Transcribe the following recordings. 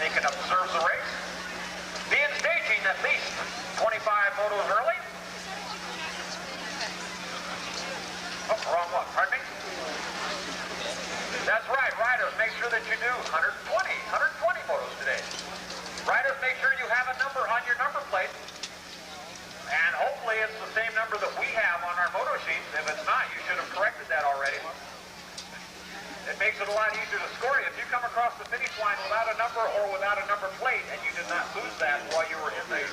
Macon observes the race. Being staging at least 25 motos early. Oh, wrong one. Pardon me? That's right. Riders, make sure that you do 120 motos today. Riders, make sure you have a number on your number plate. And hopefully it's the same number that we have on our moto sheets. If it's not, you should have corrected that already. It makes it a lot easier to score you. If you come across the finish line without a number or without a number plate and you did not lose that while you were in the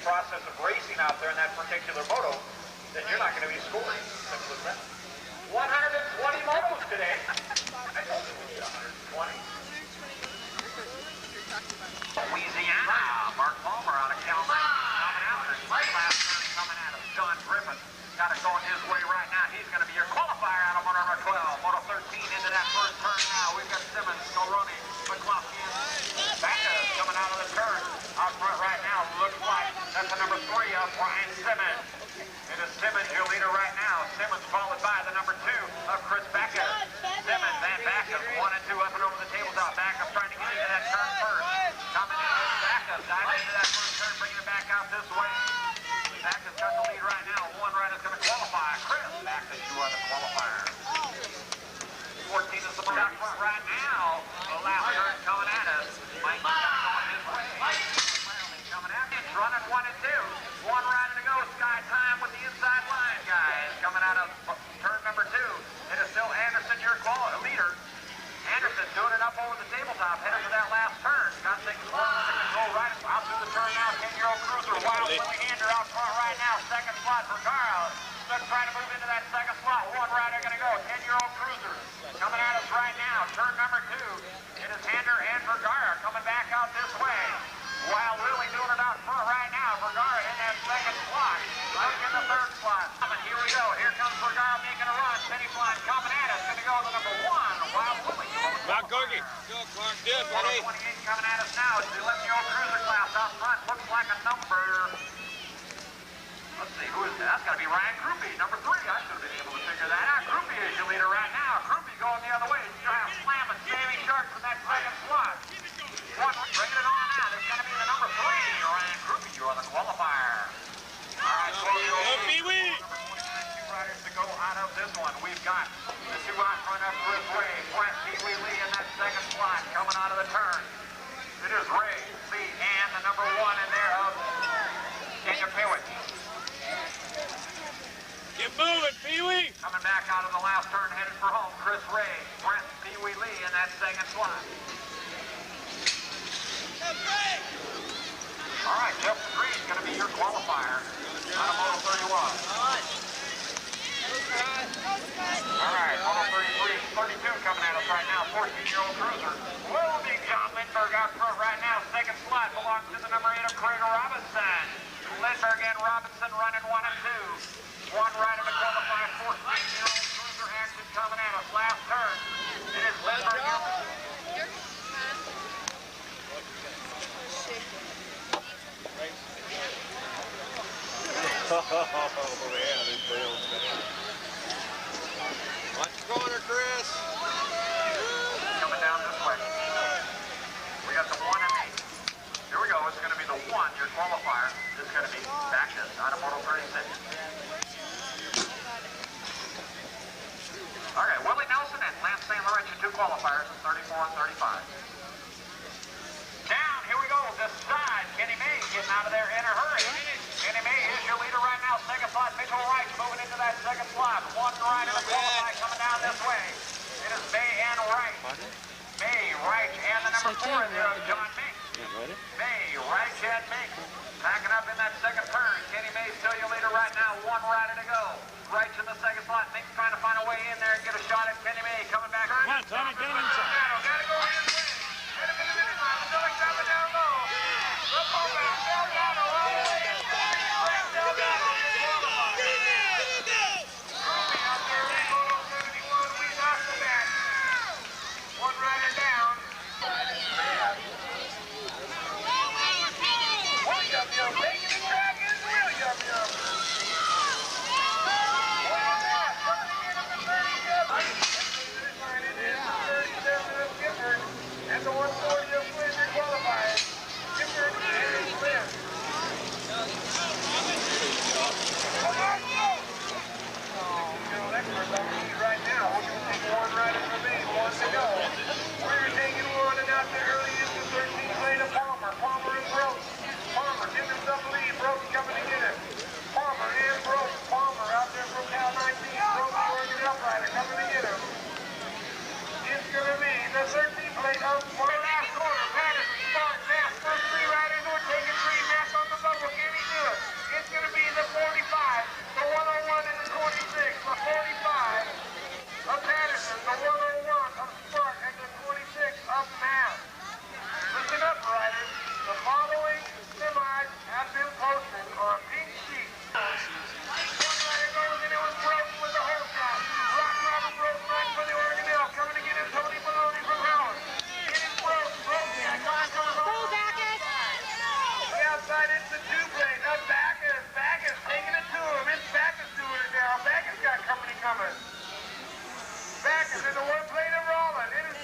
process of racing out there in that particular moto, then you're not going to be scoring. Simple as that. 120 motos today. I told you we need 120. Louisiana, Mark Palmer out of Cal coming out. There's last turn coming out of John Griffin. Got it going his way right now. He's going to be your qualifier out of motor number 12. Moto 13 into that first turn now. We've got Simmons, Mulroney, McCloskey, Backus coming out of the turn. Out front right now. Looks like that's the number 3 of Brian Simmons. It is Simmons, your leader right now. Simmons followed by the number 2 of Chris Backus. Simmons and Backus 1 and 2 up and over the tabletop. Backus trying to get into that turn first. Coming in with Backus. Diving into that first turn, bringing it back out this way. Backus got the lead right now. One rider's going to qualify. Chris Backus, you are the qualifier. 14 is the block front right now. The last turn coming at us. Mike got it going his way. Coming at us. Running 1 and 2. One rider to go. Sky time with the inside line, guys. Coming out of turn number 2. It is still Anderson, your leader. Anderson doing it up over the tabletop, headed to that last turn. Got things under control right out through the turn now. 10-year-old cruiser, Wild Willie Hander out front right now. Second slot for Garl. Still trying to move into that second slot. One rider going to go. 10-year-old cruiser coming at us right now. Turn number 2. It is Hander and Vergara coming back out this way. Wild Willie doing it out front right now. Vergara in that second slot. Luke in the third slot. Here we go. Here comes Vergara making a run. Penny flying coming at us. Going to go to number 1. Wild Willie. Now, Corky. Go, Clark. Good, buddy. 28 coming at us now. It's the 11-year-old cruiser class out front. Looks like a number. Let's see, who is that? That's got to be Ryan Krupe, number 3. I should have been able to figure that out. Krupe is your leader right now. Krupe going the other way. You have slamming Sammy Sharp from that second slot. Bringing it on now. There's going to be the number 3. Ryan Krupe, you are the qualifier. All right, so Pee-wee. number 29, 2 riders to go out of this one. We've got the 2 out front up Chris Ray, Brent Pee-wee Lee in that second slot coming out of the turn. It is Ray, Lee, and the number 1 in there of Daniel Pewitt. Get moving, Pee-wee. Coming back out of the last turn, headed for home. Chris Ray, Brent Pee-wee Lee in that second slot. All right, Justin Green's going to be your qualifier out of Moto 31. All right, Moto 33, 32 coming at us right now. 14-year-old cruiser. Little big John Lindbergh out front right now. Second slot belongs to the number 8 of Craig Robinson. Lindbergh and Robinson running 1 and 2. One rider to qualify. 14-year-old cruiser action coming at us. Last turn. It is Lindbergh. Oh, yeah, these wheels, man. Watch the corner, Chris. Coming down this way. We got the 1 and 8. Here we go. It's going to be the 1, your qualifier. This is going to be Backus out of Moto 36. All right, Willie Nelson and Lance St. Laurent, your 2 qualifiers, 34 and 35. Down, here we go. This side, Kenny May getting out of there in a hurry. Kenny May is your leader right now. Second slot, Mitchell Wright moving into that second slot. One rider to qualify coming down this way. It is May and Wright. May, Wright, and the number 4 in there of John Mink. May, Wright, and Mink. Packing up in that second turn. Kenny May still your leader right now. One rider to go. Wright's in the second slot. Mink's trying to find a way in there and get a shot at Kenny May. Coming back. Come on, Tommy, get him inside. Gotta go his way. Get him in the finish line. Still coming down low. Look over. Delgado all the way. Delgado. Ruby up there in Moto 71. We knocked the back. One rider down. Yum, taking the track is real yum. Look at that. seconds into one plate of rolling. It is